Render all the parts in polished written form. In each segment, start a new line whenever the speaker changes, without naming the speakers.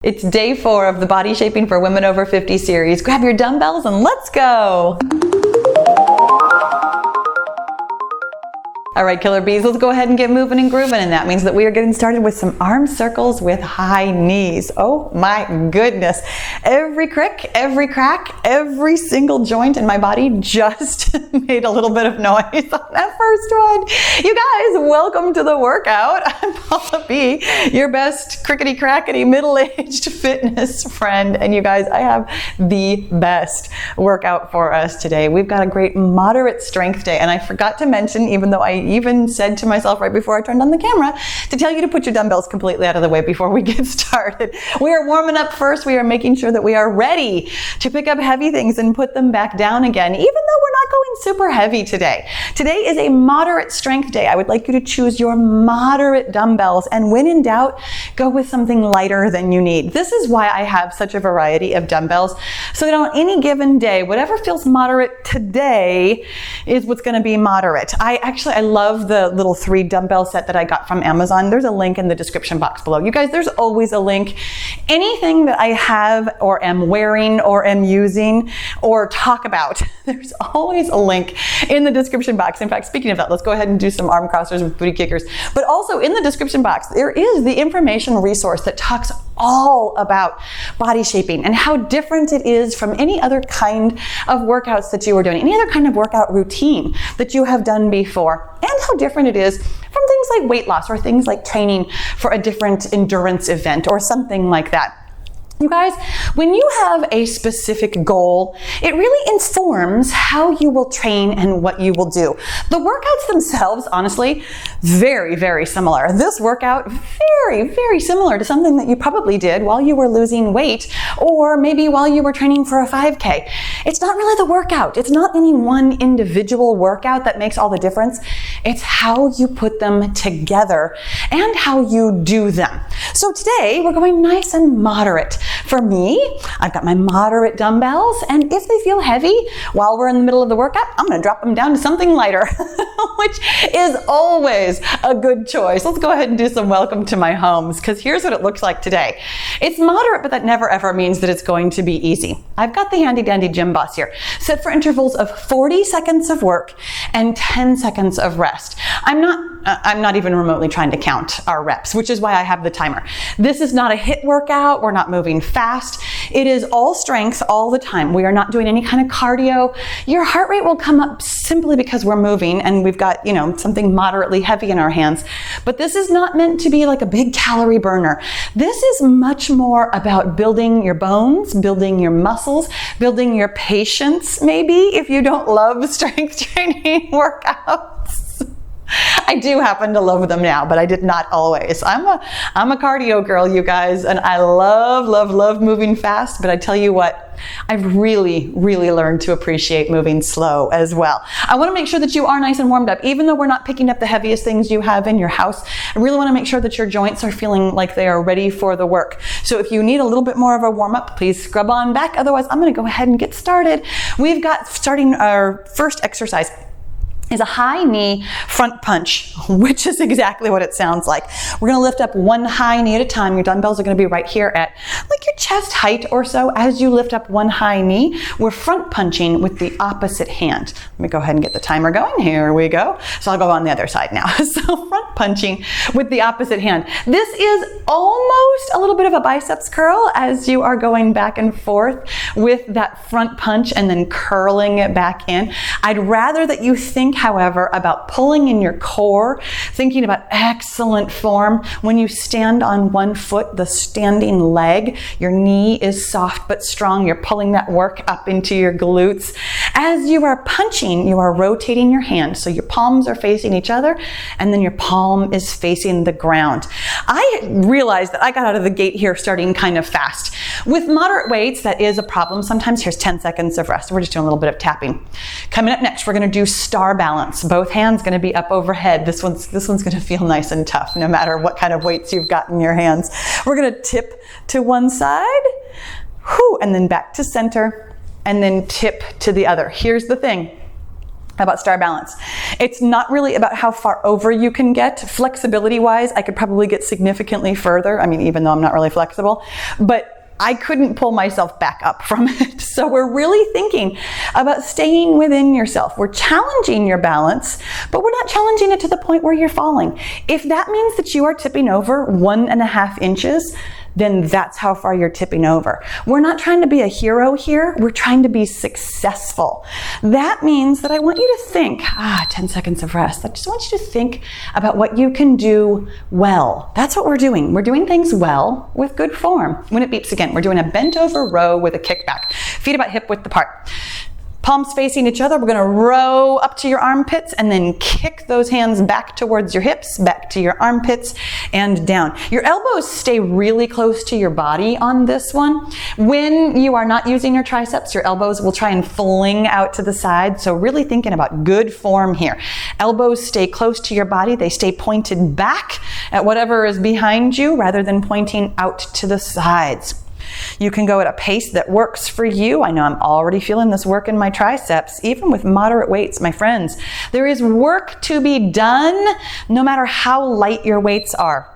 It's day 4 of the Body Shaping for Women Over 50 series. Grab your dumbbells and let's go. All right, killer bees, let's go ahead and get moving and grooving. And that means that we are getting started with some arm circles with high knees. Oh my goodness. Every crick, every crack, every single joint in my body just made a little bit of noise on that first one. You guys, welcome to the workout. I'm Pahla B, your best crickety crackety middle-aged fitness friend. And you guys, I have the best workout for us today. We've got a great moderate strength day. And I forgot to mention, even though I even said to myself right before I turned on the camera, to tell you to put your dumbbells completely out of the way before we get started. We are warming up first. We are making sure that we are ready to pick up heavy things and put them back down again, even though we're not going super heavy today. Today is a moderate strength day. I would like you to choose your moderate dumbbells, and when in doubt, go with something lighter than you need. This is why I have such a variety of dumbbells, so that on any given day, whatever feels moderate today is what's going to be moderate. I love the little 3 dumbbell set that I got from Amazon. There's a link in the description box below. You guys, there's always a link. Anything that I have or am wearing or am using or talk about, there's always a link in the description box. In fact, speaking of that, let's go ahead and do some arm crossers with booty kickers. But also in the description box, there is the information resource that talks all about body shaping and how different it is from any other kind of workouts that you are doing, any other kind of workout routine that you have done before, and how different it is from things like weight loss or things like training for a different endurance event or something like that. You guys, when you have a specific goal, it really informs how you will train and what you will do. The workouts themselves, honestly, very, very similar. This workout, very, very similar to something that you probably did while you were losing weight or maybe while you were training for a 5K. It's not really the workout. It's not any one individual workout that makes all the difference. It's how you put them together and how you do them. So today, we're going nice and moderate. For me, I've got my moderate dumbbells, and if they feel heavy while we're in the middle of the workout, I'm going to drop them down to something lighter, which is always a good choice. Let's go ahead and do some welcome to my homes, because here's what it looks like today. It's moderate, but that never ever means that it's going to be easy. I've got the handy dandy gym boss here, set for intervals of 40 seconds of work and 10 seconds of rest. I'm not even remotely trying to count our reps, which is why I have the timer. This is not a HIIT workout. We're not moving fast. It is all strength all the time. We are not doing any kind of cardio. Your heart rate will come up simply because we're moving and we've got, something moderately heavy in our hands. But this is not meant to be like a big calorie burner. This is much more about building your bones, building your muscles, building your patience, maybe, if you don't love strength training workouts. I do happen to love them now, but I did not always. I'm a cardio girl, you guys, and I love moving fast, but I tell you what, I've really, really learned to appreciate moving slow as well. I want to make sure that you are nice and warmed up, even though we're not picking up the heaviest things you have in your house. I really want to make sure that your joints are feeling like they are ready for the work. So if you need a little bit more of a warm up, please scrub on back. Otherwise, I'm going to go ahead and get started. We've got, starting our first exercise, is a high knee front punch, which is exactly what it sounds like. We're going to lift up one high knee at a time. Your dumbbells are going to be right here at like your chest height or so. As you lift up one high knee, we're front punching with the opposite hand. Let me go ahead and get the timer going. Here we go. So I'll go on the other side now. So front punching with the opposite hand. This is almost a little bit of a biceps curl as you are going back and forth with that front punch and then curling it back in. I'd rather that you think, however, about pulling in your core, thinking about excellent form. When you stand on one foot, the standing leg, your knee is soft but strong. You're pulling that work up into your glutes. As you are punching, you are rotating your hand. So your palms are facing each other, and then your palm is facing the ground. I realized that I got out of the gate here starting kind of fast. With moderate weights, that is a problem. Sometimes here's 10 seconds of rest. We're just doing a little bit of tapping. Coming up next, we're going to do star balance. Both hands going to be up overhead. This one's going to feel nice and tough no matter what kind of weights you've got in your hands. We're going to tip to one side, and then back to center, and then tip to the other. Here's the thing. about star balance. It's not really about how far over you can get. Flexibility wise, I could probably get significantly further. I mean, even though I'm not really flexible, but I couldn't pull myself back up from it. So we're really thinking about staying within yourself. We're challenging your balance, but we're not challenging it to the point where you're falling. If that means that you are tipping over 1.5 inches, then that's how far you're tipping over. We're not trying to be a hero here. We're trying to be successful. That means that I want you to think, 10 seconds of rest. I just want you to think about what you can do well. That's what we're doing. We're doing things well with good form. When it beeps again, we're doing a bent over row with a kickback. Feet about hip width apart. Palms facing each other. We're going to row up to your armpits and then kick those hands back towards your hips, back to your armpits and down. Your elbows stay really close to your body on this one. When you are not using your triceps, your elbows will try and fling out to the side. So really thinking about good form here. Elbows stay close to your body. They stay pointed back at whatever is behind you rather than pointing out to the sides. You can go at a pace that works for you. I know I'm already feeling this work in my triceps, even with moderate weights, my friends. There is work to be done no matter how light your weights are.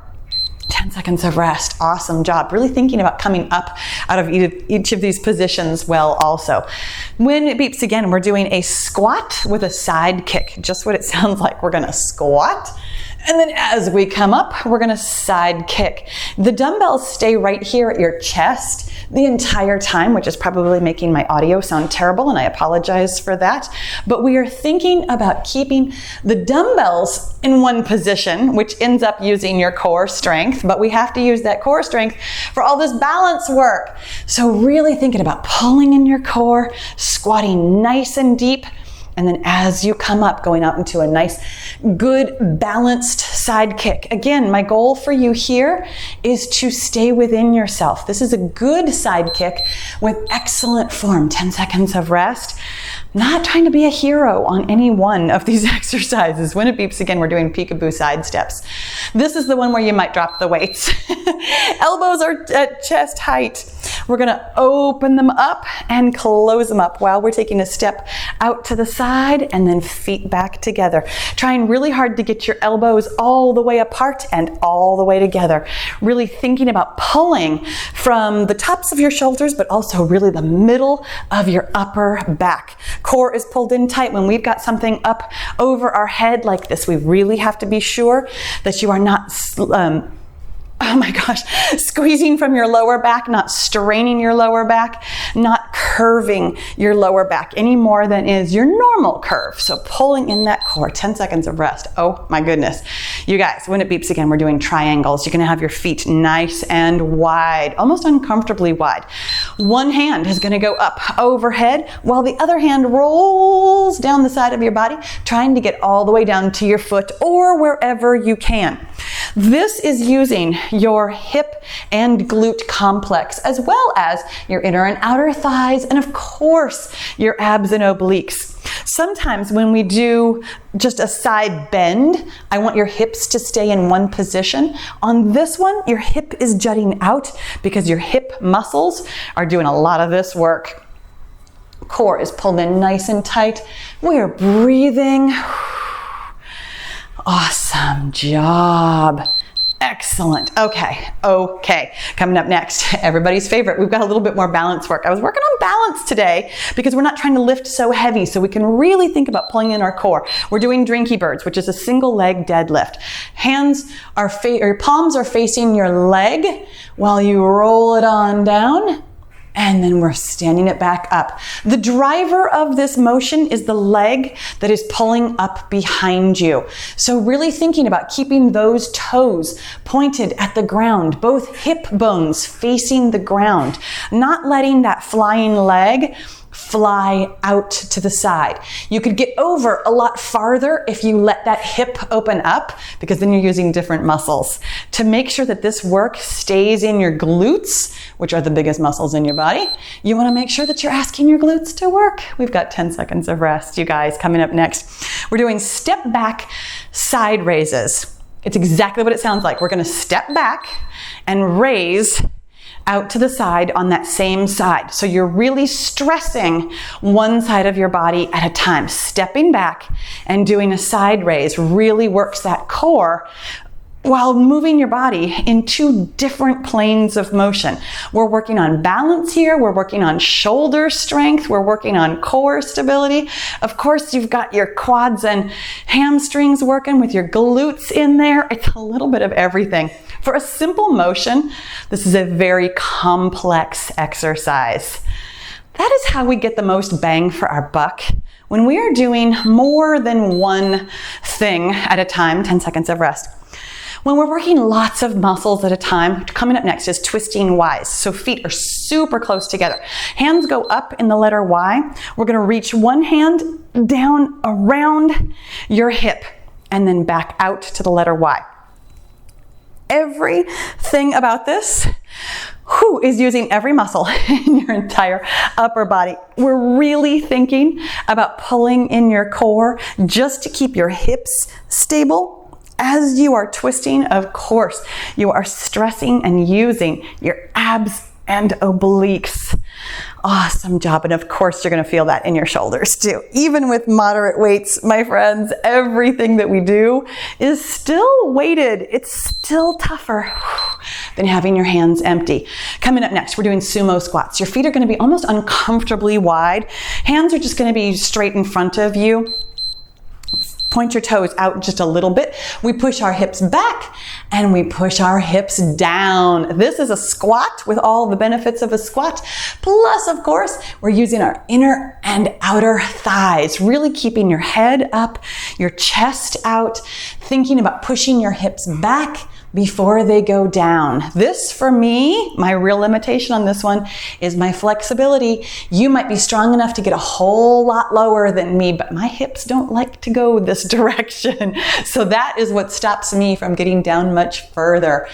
10 seconds of rest. Awesome job. Really thinking about coming up out of each of these positions well also. When it beeps again, we're doing a squat with a side kick. Just what it sounds like. We're going to squat. And then as we come up, we're going to side kick. The dumbbells stay right here at your chest the entire time, which is probably making my audio sound terrible, and I apologize for that. But we are thinking about keeping the dumbbells in one position, which ends up using your core strength, but we have to use that core strength for all this balance work. So really thinking about pulling in your core, squatting nice and deep, and then as you come up, going out into a nice, good, balanced side kick. Again, my goal for you here is to stay within yourself. This is a good side kick with excellent form. 10 seconds of rest. Not trying to be a hero on any one of these exercises. When it beeps again, we're doing peekaboo side steps. This is the one where you might drop the weights. Elbows are at chest height. We're gonna open them up and close them up while we're taking a step out to the side and then feet back together. Trying really hard to get your elbows all the way apart and all the way together. Really thinking about pulling from the tops of your shoulders, but also really the middle of your upper back. Core is pulled in tight. When we've got something up over our head like this, we really have to be sure that you are not squeezing from your lower back, not straining your lower back, not curving your lower back any more than is your normal curve. So pulling in that core, 10 seconds of rest. Oh my goodness. You guys, when it beeps again, we're doing triangles. You're gonna have your feet nice and wide, almost uncomfortably wide. One hand is gonna go up overhead while the other hand rolls down the side of your body, trying to get all the way down to your foot or wherever you can. This is using your hip and glute complex, as well as your inner and outer thighs, and of course, your abs and obliques. Sometimes when we do just a side bend, I want your hips to stay in one position. On this one, your hip is jutting out because your hip muscles are doing a lot of this work. Core is pulled in nice and tight. We're breathing. Awesome job. Excellent. Okay. Coming up next, everybody's favorite. We've got a little bit more balance work. I was working on balance today because we're not trying to lift so heavy, so we can really think about pulling in our core. We're doing Drinky Birds, which is a single leg deadlift. Your palms are facing your leg while you roll it on down. And then we're standing it back up. The driver of this motion is the leg that is pulling up behind you. So really thinking about keeping those toes pointed at the ground, both hip bones facing the ground, not letting that flying leg fly out to the side. You could get over a lot farther if you let that hip open up, because then you're using different muscles. To make sure that this work stays in your glutes, which are the biggest muscles in your body, you want to make sure that you're asking your glutes to work. We've got 10 seconds of rest, you guys. Coming up next, we're doing step back side raises. It's exactly what it sounds like. We're going to step back and raise out to the side on that same side. So you're really stressing one side of your body at a time. Stepping back and doing a side raise really works that core while moving your body in two different planes of motion. We're working on balance here. We're working on shoulder strength. We're working on core stability. Of course, you've got your quads and hamstrings working with your glutes in there. It's a little bit of everything. For a simple motion, this is a very complex exercise. That is how we get the most bang for our buck. When we are doing more than one thing at a time, 10 seconds of rest. When we're working lots of muscles at a time, coming up next is twisting Ys. So feet are super close together. Hands go up in the letter Y. We're gonna reach one hand down around your hip and then back out to the letter Y. Everything about this is using every muscle in your entire upper body. We're really thinking about pulling in your core just to keep your hips stable. As you are twisting, of course, you are stressing and using your abs and obliques. Awesome job. And of course, you're going to feel that in your shoulders too. Even with moderate weights, my friends, everything that we do is still weighted. It's still tougher than having your hands empty. Coming up next, we're doing sumo squats. Your feet are going to be almost uncomfortably wide. Hands are just going to be straight in front of you. Point your toes out just a little bit. We push our hips back and we push our hips down. This is a squat with all the benefits of a squat. Plus, of course, we're using our inner and outer thighs, really keeping your head up, your chest out, thinking about pushing your hips back before they go down. This, for me, my real limitation on this one is my flexibility. You might be strong enough to get a whole lot lower than me, but my hips don't like to go this direction. So that is what stops me from getting down much further.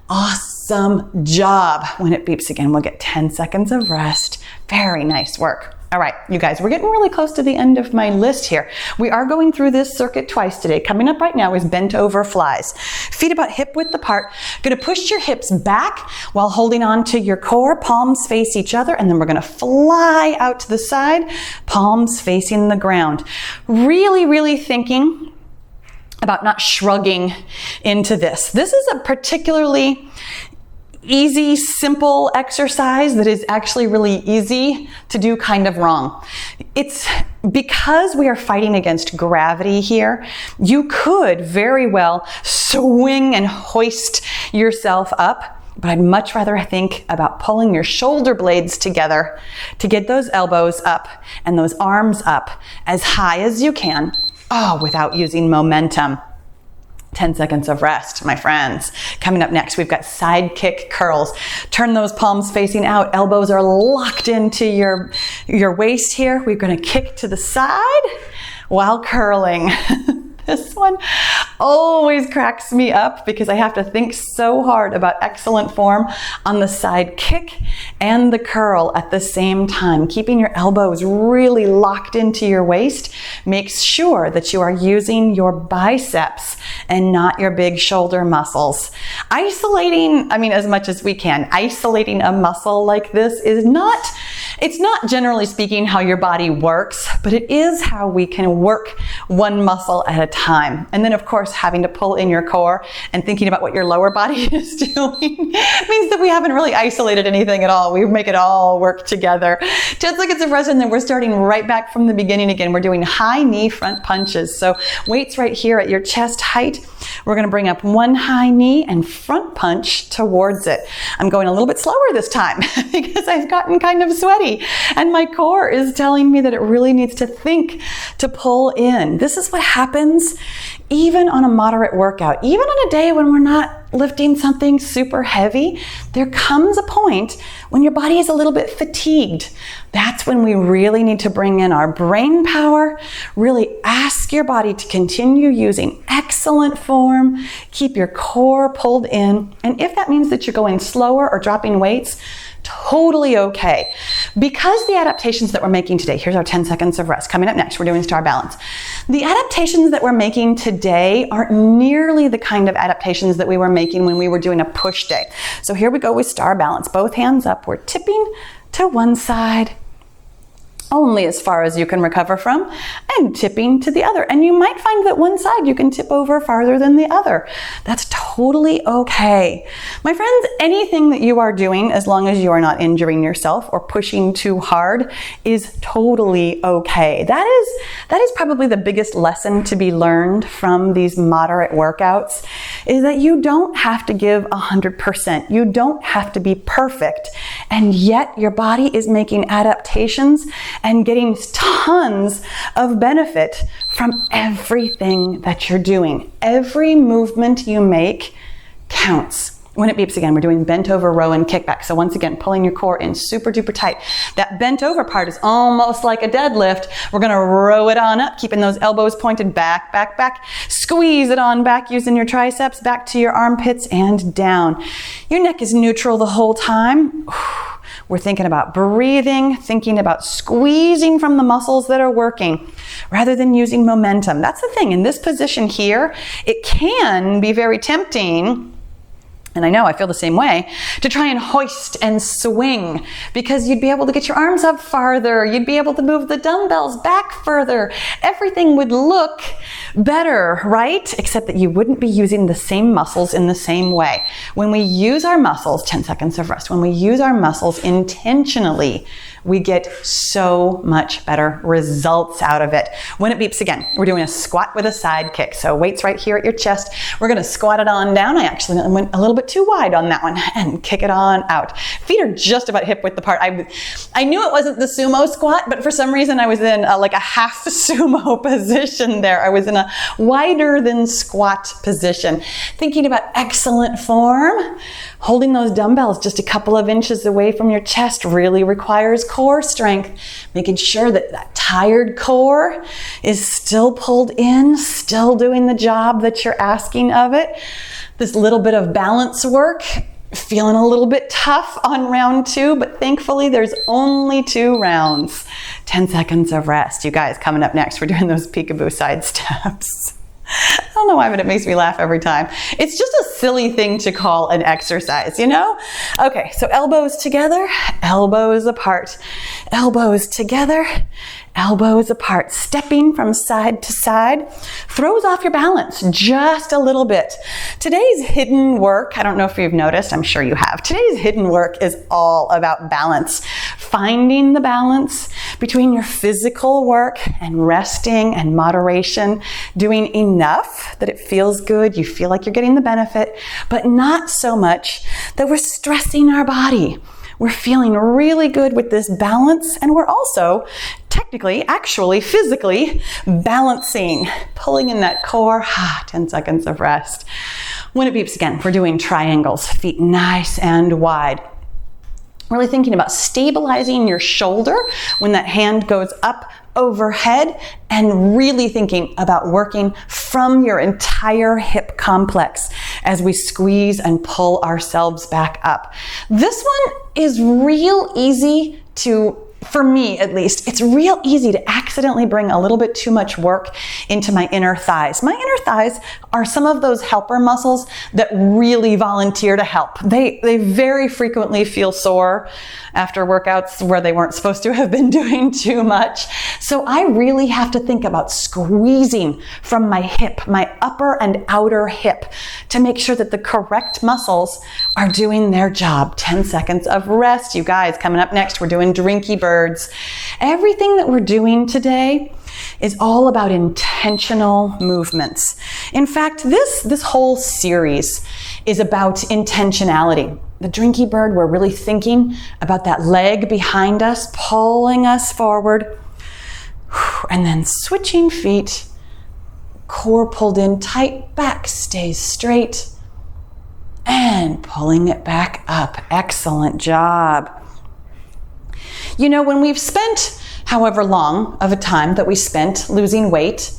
Awesome job. When it beeps again, we'll get 10 seconds of rest. Very nice work. All right, you guys, we're getting really close to the end of my list here. We are going through this circuit twice today. Coming up right now is bent over flies. Feet about hip width apart. Gonna push your hips back while holding on to your core. Palms face each other, and then we're gonna fly out to the side, palms facing the ground. Really, really thinking about not shrugging into this. This is a particularly easy, simple exercise that is actually really easy to do kind of wrong. It's because we are fighting against gravity here. You could very well swing and hoist yourself up, but I'd much rather think about pulling your shoulder blades together to get those elbows up and those arms up as high as you can, without using momentum. 10 seconds of rest, my friends. Coming up next, we've got side kick curls. Turn those palms facing out. Elbows are locked into your waist here. We're going to kick to the side while curling. This one always cracks me up because I have to think so hard about excellent form on the side kick and the curl at the same time. Keeping your elbows really locked into your waist makes sure that you are using your biceps and not your big shoulder muscles. Isolating, as much as we can, isolating a muscle like this is it's not generally speaking how your body works, but it is how we can work one muscle at a time. And then of course, having to pull in your core and thinking about what your lower body is doing means that we haven't really isolated anything at all. We make it all work together. 10 seconds of rest, and then we're starting right back from the beginning again. We're doing high knee front punches. So weights right here at your chest height. We're going to bring up one high knee and front punch towards it. I'm going a little bit slower this time because I've gotten kind of sweaty and my core is telling me that it really needs to think to pull in. This is what happens even on a moderate workout. Even on a day when we're not lifting something super heavy, there comes a point when your body is a little bit fatigued. That's when we really need to bring in our brain power, really ask your body to continue using excellent form, keep your core pulled in, and if that means that you're going slower or dropping weights, totally okay. Because the adaptations that we're making today, here's our 10 seconds of rest. Coming up next, we're doing star balance. The adaptations that we're making today aren't nearly the kind of adaptations that we were making when we were doing a push day. So here we go with star balance. Both hands up. We're tipping to one side, only as far as you can recover from, and tipping to the other. And you might find that one side you can tip over farther than the other. That's totally okay. My friends, anything that you are doing, as long as you are not injuring yourself or pushing too hard, is totally okay. That is probably the biggest lesson to be learned from these moderate workouts, is that you don't have to give 100%. You don't have to be perfect. And yet your body is making adaptations and getting tons of benefit from everything that you're doing. Every movement you make counts. When it beeps again, we're doing bent over row and kickback. So once again, pulling your core in super duper tight. That bent over part is almost like a deadlift. We're gonna row it on up, keeping those elbows pointed back, back, back. Squeeze it on back using your triceps, back to your armpits and down. Your neck is neutral the whole time. We're thinking about breathing, thinking about squeezing from the muscles that are working rather than using momentum. That's the thing. In this position here, it can be very tempting, and I know I feel the same way, to try and hoist and swing, because you'd be able to get your arms up farther. You'd be able to move the dumbbells back further. Everything would look better, right? Except that you wouldn't be using the same muscles in the same way. When we use our muscles, 10 seconds of rest, when we use our muscles intentionally, we get so much better results out of it. When it beeps again, we're doing a squat with a side kick. So weights right here at your chest. We're gonna squat it on down. I actually went a little bit too wide on that one, and kick it on out. Feet are just about hip width apart. I knew it wasn't the sumo squat, but for some reason I was in like a half sumo position there. I was in a wider than squat position. Thinking about excellent form. Holding those dumbbells just a couple of inches away from your chest really requires core strength. Making sure that that tired core is still pulled in, still doing the job that you're asking of it. This little bit of balance work, feeling a little bit tough on round 2, but thankfully there's only 2 rounds. 10 seconds of rest. You guys, coming up next, we're doing those peekaboo side steps. I don't know why, but it makes me laugh every time. It's just a silly thing to call an exercise, you know? Okay, so elbows together, elbows apart, elbows together, elbows apart. Stepping from side to side throws off your balance just a little bit. Today's hidden work, I don't know if you've noticed, I'm sure you have. Today's hidden work is all about balance. Finding the balance between your physical work and resting and moderation, doing enough that it feels good, you feel like you're getting the benefit, but not so much that we're stressing our body. We're feeling really good with this balance, and we're also technically, actually, physically balancing, pulling in that core. 10 seconds of rest. When it beeps again, we're doing triangles, feet nice and wide. Really thinking about stabilizing your shoulder when that hand goes up overhead, and really thinking about working from your entire hip complex as we squeeze and pull ourselves back up. This one is real easy to, for me at least, it's real easy to accidentally bring a little bit too much work into my inner thighs. My inner thighs are some of those helper muscles that really volunteer to help. They very frequently feel sore after workouts where they weren't supposed to have been doing too much. So I really have to think about squeezing from my hip, my upper and outer hip, to make sure that the correct muscles are doing their job. 10 seconds of rest. You guys, coming up next, we're doing Drinky Birds. Everything that we're doing today is all about intentional movements. In fact, this whole series is about intentionality. The Drinky Bird, we're really thinking about that leg behind us, pulling us forward, and then switching feet, core pulled in tight, back stays straight, and pulling it back up. Excellent job. You know, when we've spent however long of a time that we spent losing weight,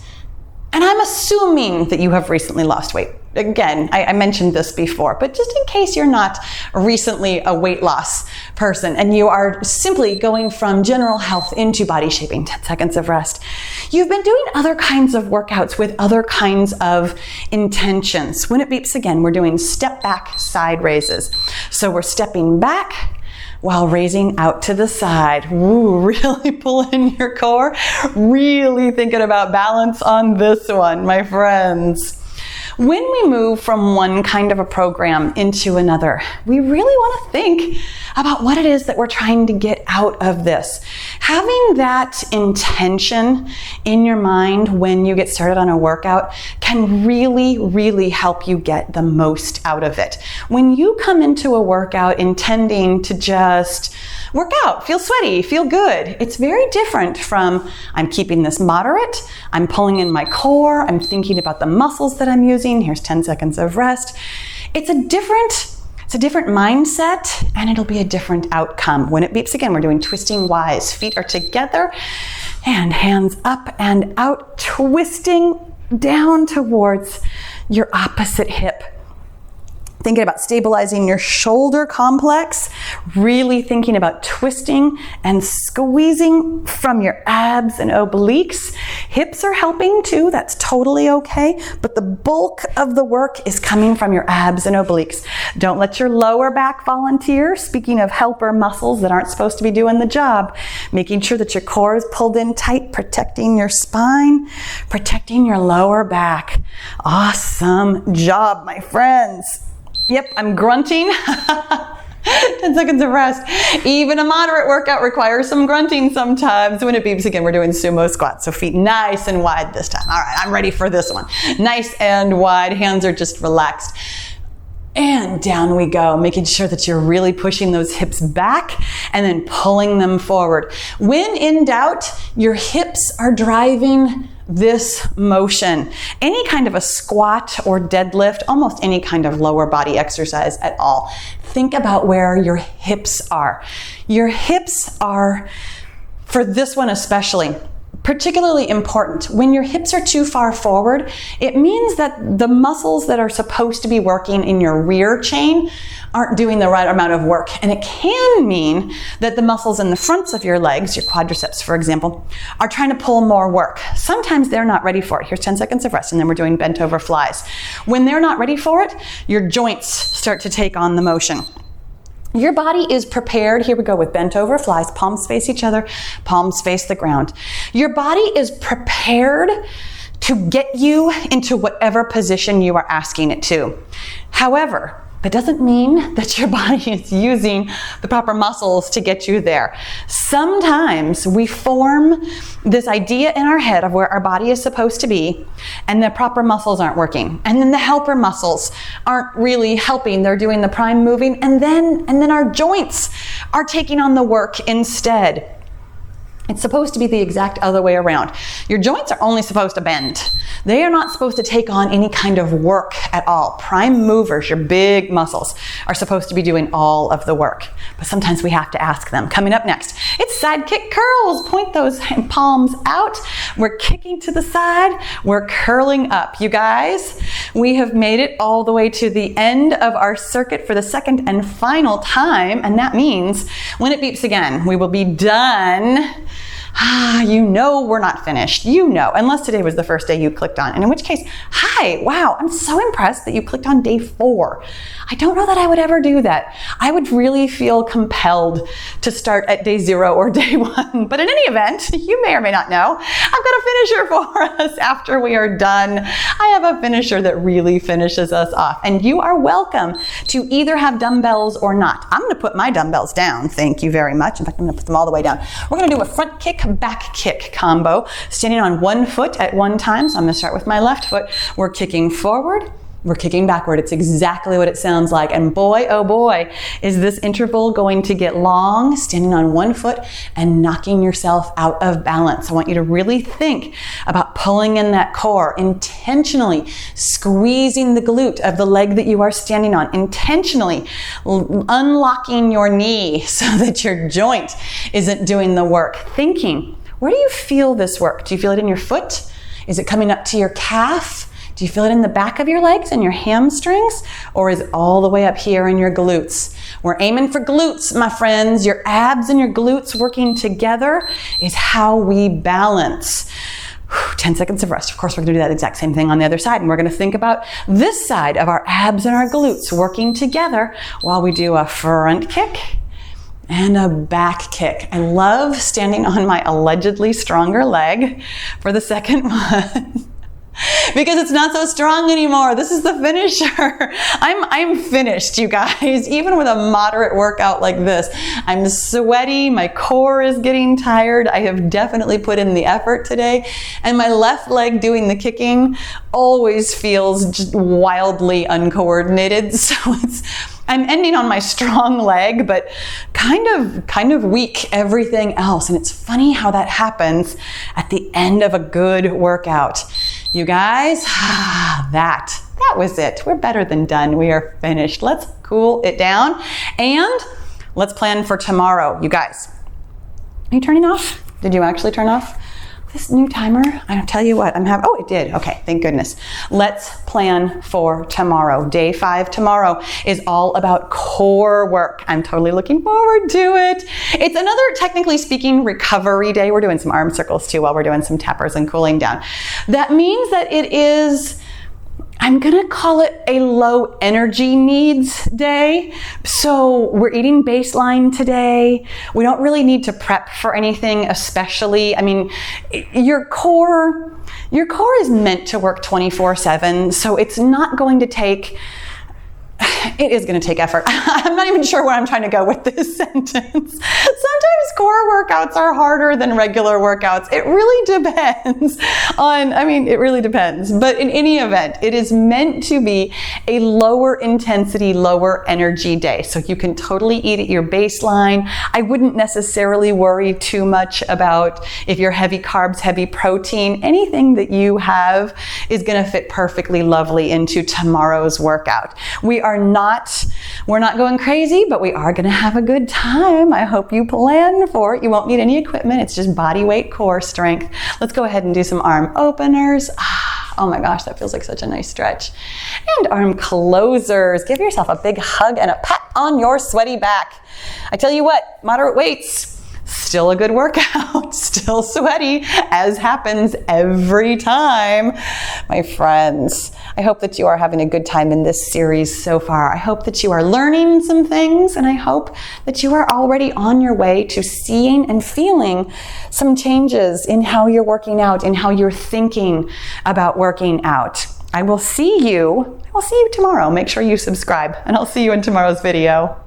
and I'm assuming that you have recently lost weight. again, I mentioned this before, but just in case you're not recently a weight loss person and you are simply going from general health into body shaping, 10 seconds of rest. You've been doing other kinds of workouts with other kinds of intentions. When it beeps again, we're doing step back side raises. So we're stepping back while raising out to the side. Ooh, really pull in your core. Really thinking about balance on this one, my friends. When we move from one kind of a program into another, we really want to think about what it is that we're trying to get out of this. Having that intention in your mind when you get started on a workout can really, really help you get the most out of it. When you come into a workout intending to just work out, feel sweaty, feel good, it's very different from I'm keeping this moderate, I'm pulling in my core, I'm thinking about the muscles that I'm using, here's 10 seconds of rest. It's a different mindset, and it'll be a different outcome. When it beeps again, we're doing twisting Ys. Feet are together and hands up and out, twisting down towards your opposite hip. Thinking about stabilizing your shoulder complex, really thinking about twisting and squeezing from your abs and obliques. Hips are helping too, that's totally okay, but the bulk of the work is coming from your abs and obliques. Don't let your lower back volunteer. Speaking of helper muscles that aren't supposed to be doing the job, making sure that your core is pulled in tight, protecting your spine, protecting your lower back. Awesome job, my friends. Yep, I'm grunting. 10 seconds of rest. Even a moderate workout requires some grunting sometimes. When it beeps again, we're doing sumo squats. So feet nice and wide this time. All right, I'm ready for this one. Nice and wide. Hands are just relaxed. And down we go, making sure that you're really pushing those hips back and then pulling them forward. When in doubt, your hips are driving this motion. Any kind of a squat or deadlift, almost any kind of lower body exercise at all. Think about where your hips are. Your hips are, for this one especially, particularly important. When your hips are too far forward, it means that the muscles that are supposed to be working in your rear chain aren't doing the right amount of work. And it can mean that the muscles in the fronts of your legs, your quadriceps, for example, are trying to pull more work. Sometimes they're not ready for it. Here's 10 seconds of rest, and then we're doing bent over flies. When they're not ready for it, your joints start to take on the motion. Your body is prepared. Here we go with bent over flies. Palms face each other, palms face the ground. Your body is prepared to get you into whatever position you are asking it to. However, that doesn't mean that your body is using the proper muscles to get you there. Sometimes we form this idea in our head of where our body is supposed to be, and the proper muscles aren't working. And then the helper muscles aren't really helping. They're doing the prime moving, and then our joints are taking on the work instead. It's supposed to be the exact other way around. Your joints are only supposed to bend. They are not supposed to take on any kind of work at all. Prime movers, your big muscles, are supposed to be doing all of the work. But sometimes we have to ask them. Coming up next, it's side kick curls. Point those palms out. We're kicking to the side. We're curling up. You guys, we have made it all the way to the end of our circuit for the second and final time. And that means when it beeps again, we will be done. You know we're not finished. You know, unless today was the first day you clicked on. And in which case, hi, wow, I'm so impressed that you clicked on day 4. I don't know that I would ever do that. I would really feel compelled to start at day 0 or day 1. But in any event, you may or may not know, I've got a finisher for us after we are done. I have a finisher that really finishes us off. And you are welcome to either have dumbbells or not. I'm gonna put my dumbbells down, thank you very much. In fact, I'm gonna put them all the way down. We're gonna do a front kick, back kick combo, standing on one foot at one time. So I'm gonna start with my left foot. We're kicking forward, we're kicking backward. It's exactly what it sounds like. And boy, oh boy, is this interval going to get long, standing on one foot and knocking yourself out of balance. I want you to really think about pulling in that core, intentionally squeezing the glute of the leg that you are standing on, intentionally unlocking your knee so that your joint isn't doing the work. Thinking, where do you feel this work? Do you feel it in your foot? Is it coming up to your calf? Do you feel it in the back of your legs and your hamstrings, or is it all the way up here in your glutes? We're aiming for glutes, my friends. Your abs and your glutes working together is how we balance. 10 seconds of rest. Of course, we're going to do that exact same thing on the other side, and we're going to think about this side of our abs and our glutes working together while we do a front kick and a back kick. I love standing on my allegedly stronger leg for the second one. Because it's not so strong anymore. This is the finisher. I'm finished, you guys. Even with a moderate workout like this, I'm sweaty. My core is getting tired. I have definitely put in the effort today. And my left leg doing the kicking always feels just wildly uncoordinated. So I'm ending on my strong leg, but kind of weak everything else. And it's funny how that happens at the end of a good workout. You guys, that was it. We're better than done. We are finished. Let's cool it down and let's plan for tomorrow. You guys, are you turning off? Did you actually turn off this new timer? I'll tell you what, oh, it did. Okay, thank goodness. Let's plan for tomorrow. Day 5 tomorrow is all about core work. I'm totally looking forward to it. It's another, technically speaking, recovery day. We're doing some arm circles too while we're doing some tappers and cooling down. That means that it is, I'm gonna call it a low energy needs day. So we're eating baseline today. We don't really need to prep for anything especially. I mean, your core is meant to work 24/7. So it's not going to take, it is going to take effort. I'm not even sure where I'm trying to go with this sentence. Sometimes core workouts are harder than regular workouts. It really depends it really depends. But in any event, it is meant to be a lower intensity, lower energy day. So you can totally eat at your baseline. I wouldn't necessarily worry too much about if you're heavy carbs, heavy protein. Anything that you have is going to fit perfectly lovely into tomorrow's workout. We're not going crazy, but we are going to have a good time. I hope you plan for it. You won't need any equipment. It's just body weight core strength. Let's go ahead and do some arm openers. Oh my gosh, that feels like such a nice stretch. And arm closers. Give yourself a big hug and a pat on your sweaty back. I tell you what, moderate weights, still a good workout, still sweaty, as happens every time. My friends, I hope that you are having a good time in this series so far. I hope that you are learning some things, and I hope that you are already on your way to seeing and feeling some changes in how you're working out, in how you're thinking about working out. I will see you tomorrow. Make sure you subscribe, and I'll see you in tomorrow's video.